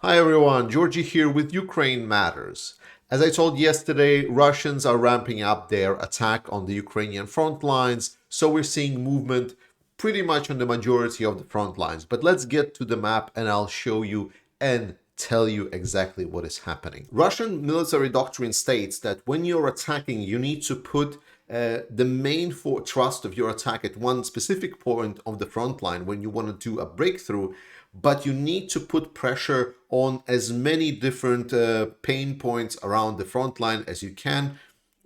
Hi everyone, Georgie here with Ukraine Matters. As I told yesterday, Russians are ramping up their attack on the Ukrainian front lines, so we're seeing movement pretty much on the majority of the front lines. But let's get to the map and I'll show you and tell you exactly what is happening. Russian military doctrine states that when you're attacking, you need to put the main thrust of your attack at one specific point of the front line when you want to do a breakthrough, but you need to put pressure on as many different pain points around the front line as you can.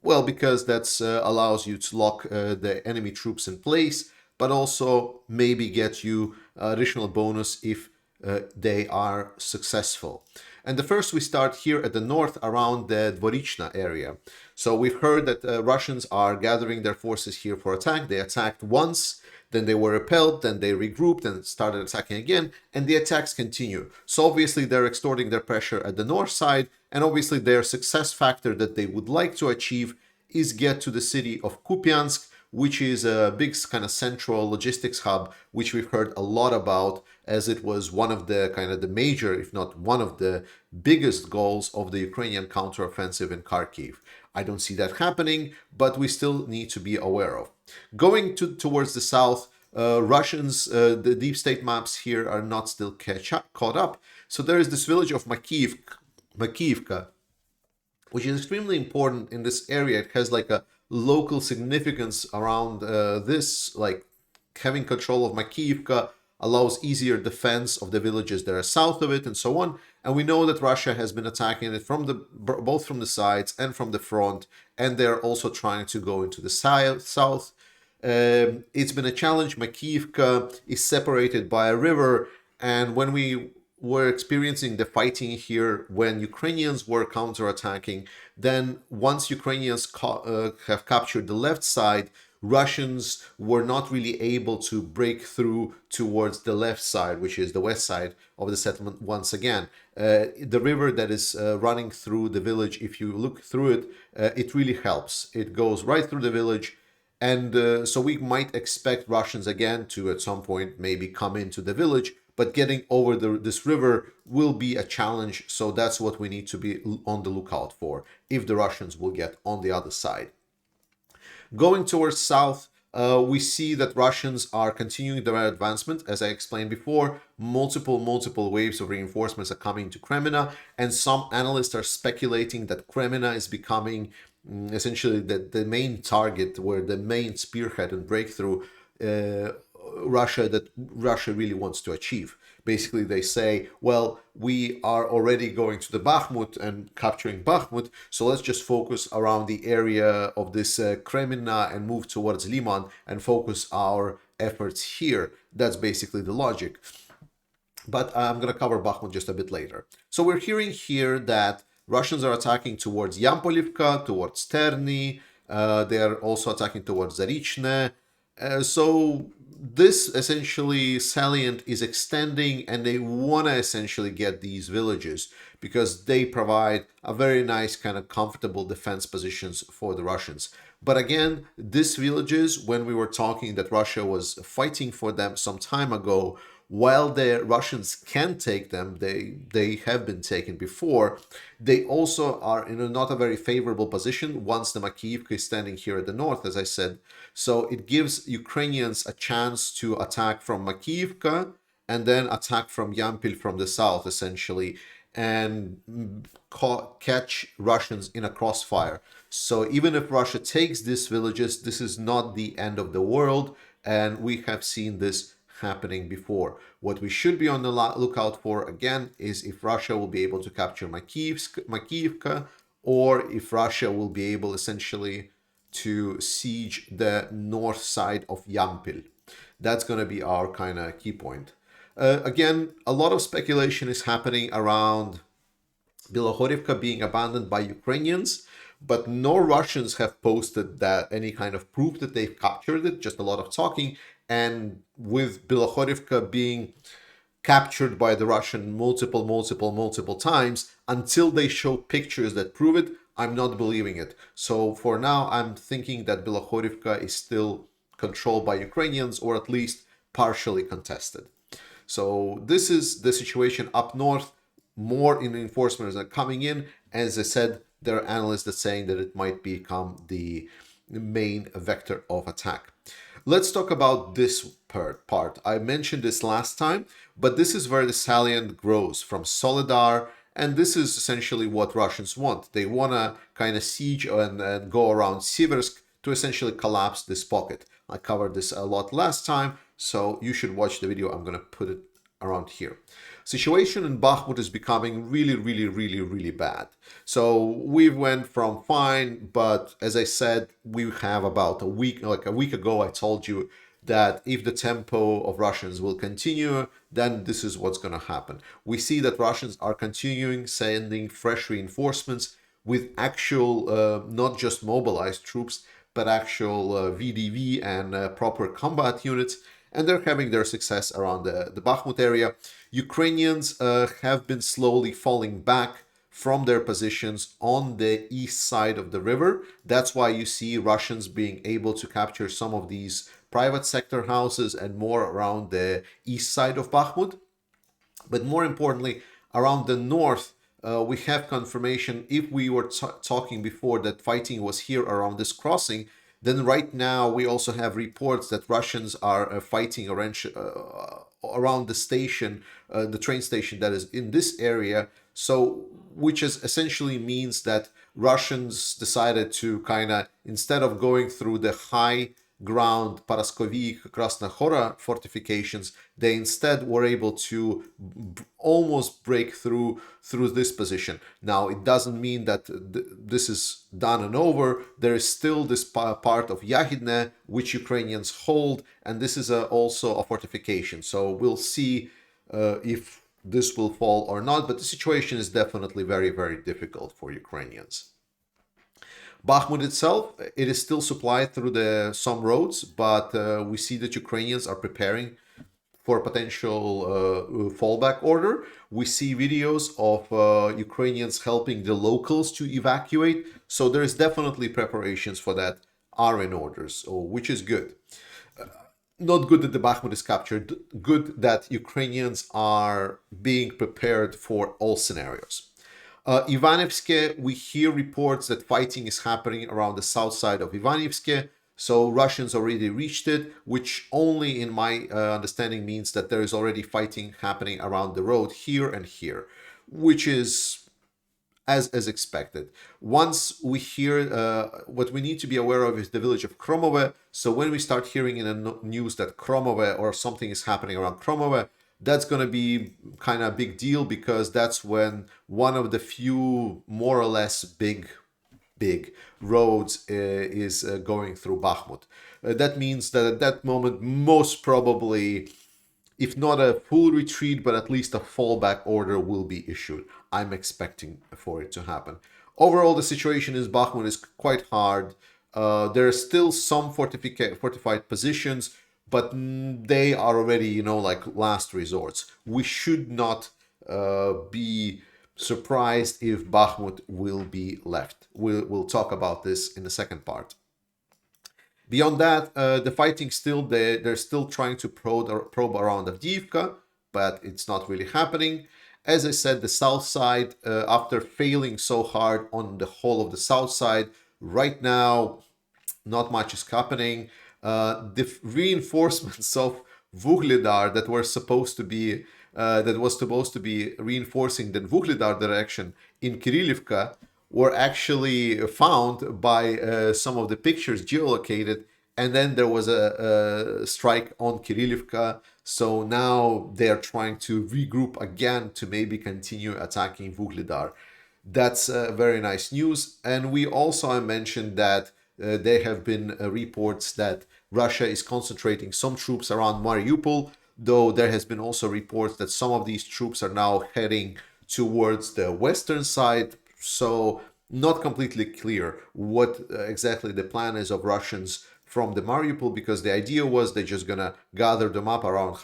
Well, because that allows you to lock the enemy troops in place, but also maybe get you additional bonus if they are successful. And the first we start here at the north around the Dvorichna area. So we've heard that Russians are gathering their forces here for attack. They attacked once, then they were repelled, then they regrouped and started attacking again, and the attacks continue. So obviously they're extorting their pressure at the north side, and obviously their success factor that they would like to achieve is get to the city of Kupiansk, which is a big kind of central logistics hub, which we've heard a lot about, as it was one of the kind of the major, if not one of the biggest goals of the Ukrainian counteroffensive in Kharkiv. I don't see that happening, but we still need to be aware of. Going towards the south, Russians, the deep state maps here are not still caught up. So there is this village of Makiivka, which is extremely important in this area. It has like a local significance around this, like having control of Makiivka allows easier defense of the villages that are south of it and so on. And we know that Russia has been attacking it from both from the sides and from the front, and they're also trying to go into the south. It's been a challenge. Makiivka is separated by a river, and when we were experiencing the fighting here, when Ukrainians were counterattacking, then once Ukrainians have captured the left side, Russians were not really able to break through towards the left side, which is the west side of the settlement once again. The river that is running through the village, if you look through it, it really helps. It goes right through the village. And so we might expect Russians again to at some point maybe come into the village, but getting over this river will be a challenge. So that's what we need to be on the lookout for, if the Russians will get on the other side. Going towards south, we see that Russians are continuing their advancement. As I explained before, multiple waves of reinforcements are coming to Kreminna, and some analysts are speculating that Kreminna is becoming essentially the main target, where the main spearhead and breakthrough Russia really wants to achieve. Basically, they say, well, we are already going to the Bakhmut and capturing Bakhmut, so let's just focus around the area of this Kreminna and move towards Liman and focus our efforts here. That's basically the logic. But I'm going to cover Bakhmut just a bit later. So we're hearing here that Russians are attacking towards Yampolivka, towards Terny. They are also attacking towards Zarichne. So this essentially salient is extending, and they want to essentially get these villages because they provide a very nice kind of comfortable defense positions for the Russians. But again, these villages, when we were talking that Russia was fighting for them some time ago, while the Russians can take them, they have been taken before, they also are in not a very favorable position once the Makiivka is standing here at the north, as I said. So it gives Ukrainians a chance to attack from Makiivka and then attack from Yampil from the south, essentially, and catch Russians in a crossfire. So even if Russia takes these villages, this is not the end of the world, and we have seen this happening before. What we should be on the lookout for again is if Russia will be able to capture Makiivka, or if Russia will be able essentially to siege the north side of Yampil. That's going to be our kind of key point. Again, a lot of speculation is happening around Bilohorivka being abandoned by Ukrainians, but no Russians have posted that any kind of proof that they've captured it, just a lot of talking. And with Bilohorivka being captured by the Russian multiple times, until they show pictures that prove it, I'm not believing it. So for now, I'm thinking that Bilohorivka is still controlled by Ukrainians, or at least partially contested. So this is the situation up north. more reinforcements are coming in. As I said, there are analysts that are saying that it might become the main vector of attack. Let's talk about this part. I mentioned this last time, but this is where the salient grows from Solidar, and this is essentially what Russians want. They want to kind of siege and go around Siversk to essentially collapse this pocket. I covered this a lot last time, so you should watch the video. I'm going to put it around here. Situation in Bakhmut is becoming really bad. So we went from fine, but as I said, we have about a week ago, I told you that if the tempo of Russians will continue, then this is what's going to happen. We see that Russians are continuing sending fresh reinforcements with actual, not just mobilized troops, but actual VDV and proper combat units, and they're having their success around the Bakhmut area. Ukrainians have been slowly falling back from their positions on the east side of the river. That's why you see Russians being able to capture some of these private sector houses and more around the east side of Bakhmut. But more importantly, around the north, we have confirmation. If we were talking before that fighting was here around this crossing, then right now we also have reports that Russians are fighting around the station, the train station that is in this area. So, which is essentially means that Russians decided to kind of, instead of going through the high ground Paraskovik, Krasnohora fortifications, they instead were able to almost break through this position. Now, it doesn't mean that this is done and over. There is still this part of Yahidne, which Ukrainians hold, and this is also a fortification. So we'll see if this will fall or not, but the situation is definitely very difficult for Ukrainians. Bakhmut itself, it is still supplied through some roads, but we see that Ukrainians are preparing for a potential fallback order. We see videos of Ukrainians helping the locals to evacuate, so there is definitely preparations for that are in orders, which is good. Not good that the Bakhmut is captured, good that Ukrainians are being prepared for all scenarios. Ivanivske, we hear reports that fighting is happening around the south side of Ivanivske, so Russians already reached it, which only in my understanding means that there is already fighting happening around the road here and here, which is as expected. Once we hear, what we need to be aware of is the village of Kromove. So when we start hearing in the news that Kromove or something is happening around Kromove, that's going to be kind of a big deal, because that's when one of the few more or less big roads is going through Bakhmut. That means that at that moment, most probably, if not a full retreat, but at least a fallback order will be issued. I'm expecting for it to happen. Overall, the situation in Bakhmut is quite hard. There are still some fortified positions, but they are already, like last resorts. We should not be surprised if Bakhmut will be left. We'll talk about this in the second part. Beyond that, the fighting still, they're still trying to probe around Avdiivka, but it's not really happening. As I said, the south side, after failing so hard on the whole of the south side, right now, not much is happening. The reinforcements of Vuhledar that was supposed to be reinforcing the Vuhledar direction in Kirillivka were actually found by some of the pictures geolocated, and then there was a strike on Kirillivka. So now they are trying to regroup again to maybe continue attacking Vuhledar. That's very nice news. And we also mentioned that there have been reports that Russia is concentrating some troops around Mariupol, though there has been also reports that some of these troops are now heading towards the western side. So not completely clear what exactly the plan is of Russians from the Mariupol, because the idea was they're just gonna gather them up around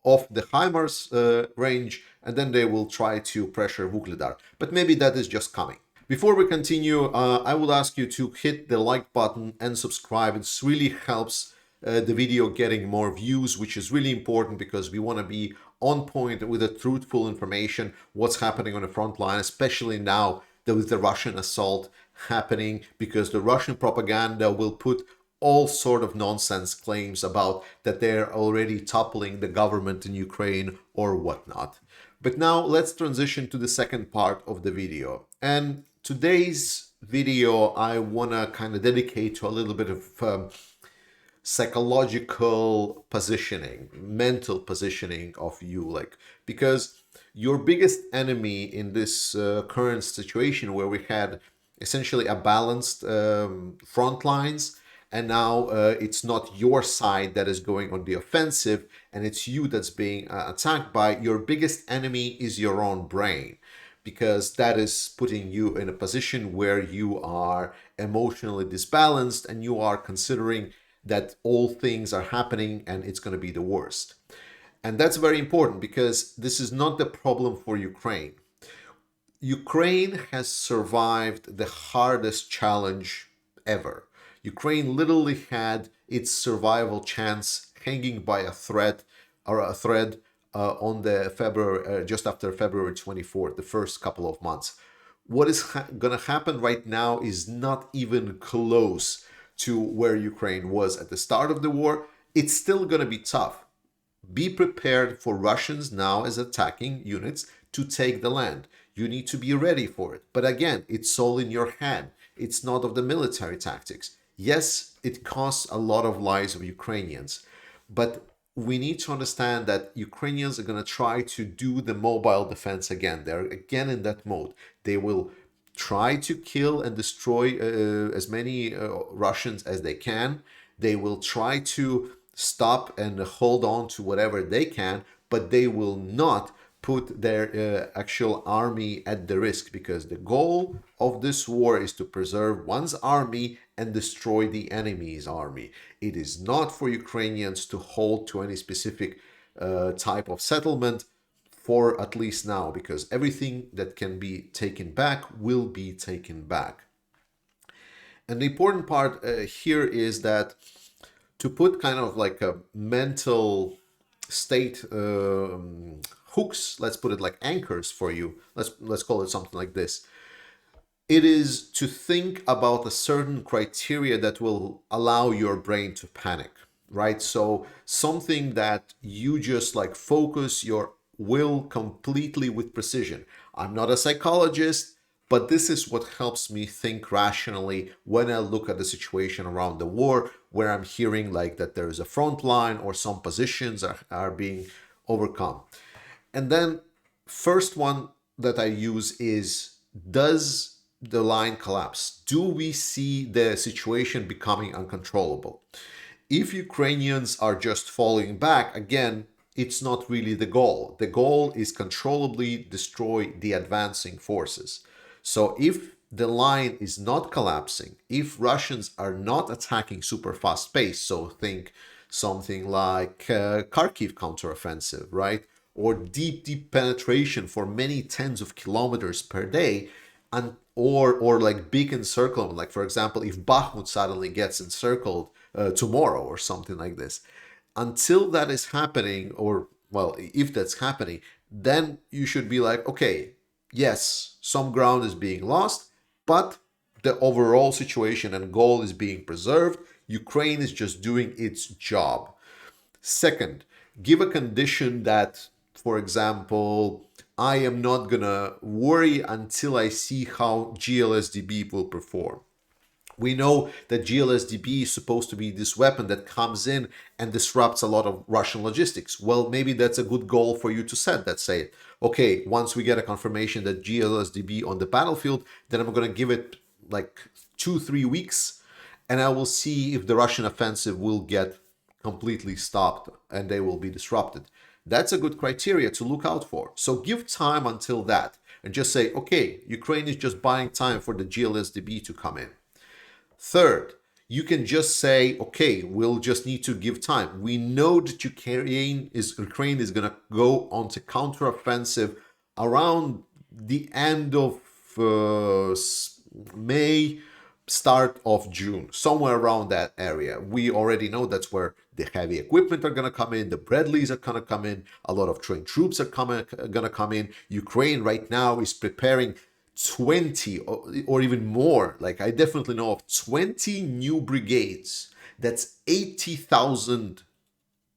off the HIMARS range, and then they will try to pressure Vuhledar. But maybe that is just coming. Before we continue, I would ask you to hit the like button and subscribe. It really helps the video getting more views, which is really important because we want to be on point with the truthful information, what's happening on the front line, especially now that with the Russian assault happening, because the Russian propaganda will put all sort of nonsense claims about that they're already toppling the government in Ukraine or whatnot. But now let's transition to the second part of the video. And today's video I want to kind of dedicate to a little bit of psychological positioning, mental positioning of you, like, because your biggest enemy in this current situation where we had essentially a balanced front lines, and now it's not your side that is going on the offensive and it's you that's being attacked by, your biggest enemy is your own brain, because that is putting you in a position where you are emotionally disbalanced and you are considering that all things are happening and it's going to be the worst. And that's very important, because this is not the problem for Ukraine. Ukraine has survived the hardest challenge ever. Ukraine literally had its survival chance hanging by a thread on the February, just after February 24th, the first couple of months. What is going to happen right now is not even close to where Ukraine was at the start of the war. It's still going to be tough. Be prepared for Russians now as attacking units to take the land. You need to be ready for it. But again, it's all in your hand. It's not of the military tactics. Yes, it costs a lot of lives of Ukrainians, but we need to understand that Ukrainians are going to try to do the mobile defense again. They're again in that mode. They will try to kill and destroy as many Russians as they can. They will try to stop and hold on to whatever they can, but they will not put their actual army at the risk, because the goal of this war is to preserve one's army and destroy the enemy's army. It is not for Ukrainians to hold to any specific type of settlement, for at least now, because everything that can be taken back will be taken back. And the important part here is that to put kind of like a mental state hooks, let's put it like anchors for you, let's call it something like this. It is to think about a certain criteria that will allow your brain to panic, right? So something that you just like focus your will completely with precision. I'm not a psychologist, but this is what helps me think rationally when I look at the situation around the war, where I'm hearing like that there is a front line or some positions are being overcome. And then first one that I use is, does the line collapse? Do we see the situation becoming uncontrollable? If Ukrainians are just falling back, again, it's not really the goal. The goal is controllably destroy the advancing forces. So if the line is not collapsing, if Russians are not attacking super fast pace, so think something like Kharkiv counteroffensive, right? Or deep penetration for many tens of kilometers per day, and or like big encirclement, like for example, if Bakhmut suddenly gets encircled tomorrow or something like this. Until that is happening, or well, if that's happening, then you should be like, okay, yes, some ground is being lost, but the overall situation and goal is being preserved. Ukraine is just doing its job. Second, give a condition that, for example, I am not gonna worry until I see how GLSDB will perform. We know that GLSDB is supposed to be this weapon that comes in and disrupts a lot of Russian logistics. Well, maybe that's a good goal for you to set, that say, okay, once we get a confirmation that GLSDB on the battlefield, then I'm going to give it like 2-3 weeks, and I will see if the Russian offensive will get completely stopped and they will be disrupted. That's a good criteria to look out for. So give time until that and just say, okay, Ukraine is just buying time for the GLSDB to come in. Third, you can just say, okay, we'll just need to give time. We know that Ukraine is going to go on to counteroffensive around the end of May, start of June, somewhere around that area. We already know that's where the heavy equipment are going to come in, the Bradleys are going to come in, a lot of trained troops are going to come in. Ukraine right now is preparing 20 or even more. Like, I definitely know of 20 new brigades. That's 80,000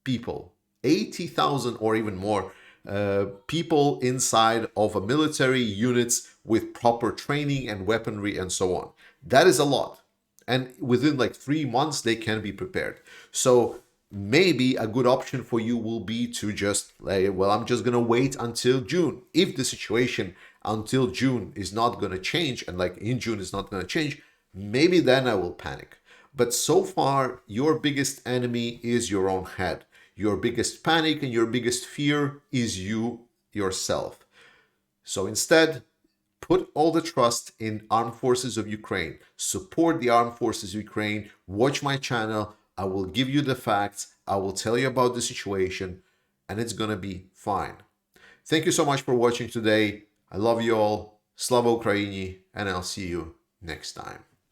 people, 80,000 or even more people inside of a military units with proper training and weaponry and so on. That is a lot. And within like 3 months, they can be prepared. So maybe a good option for you will be to just like, well, I'm just going to wait until June. If the situation until June is not going to change, and like in June is not going to change, maybe then I will panic. But so far, your biggest enemy is your own head. Your biggest panic and your biggest fear is you yourself. So instead, put all the trust in Armed Forces of Ukraine. Support the Armed Forces of Ukraine. Watch my channel. I will give you the facts. I will tell you about the situation, and it's going to be fine. Thank you so much for watching today. I love you all. Slava Ukraini, and I'll see you next time.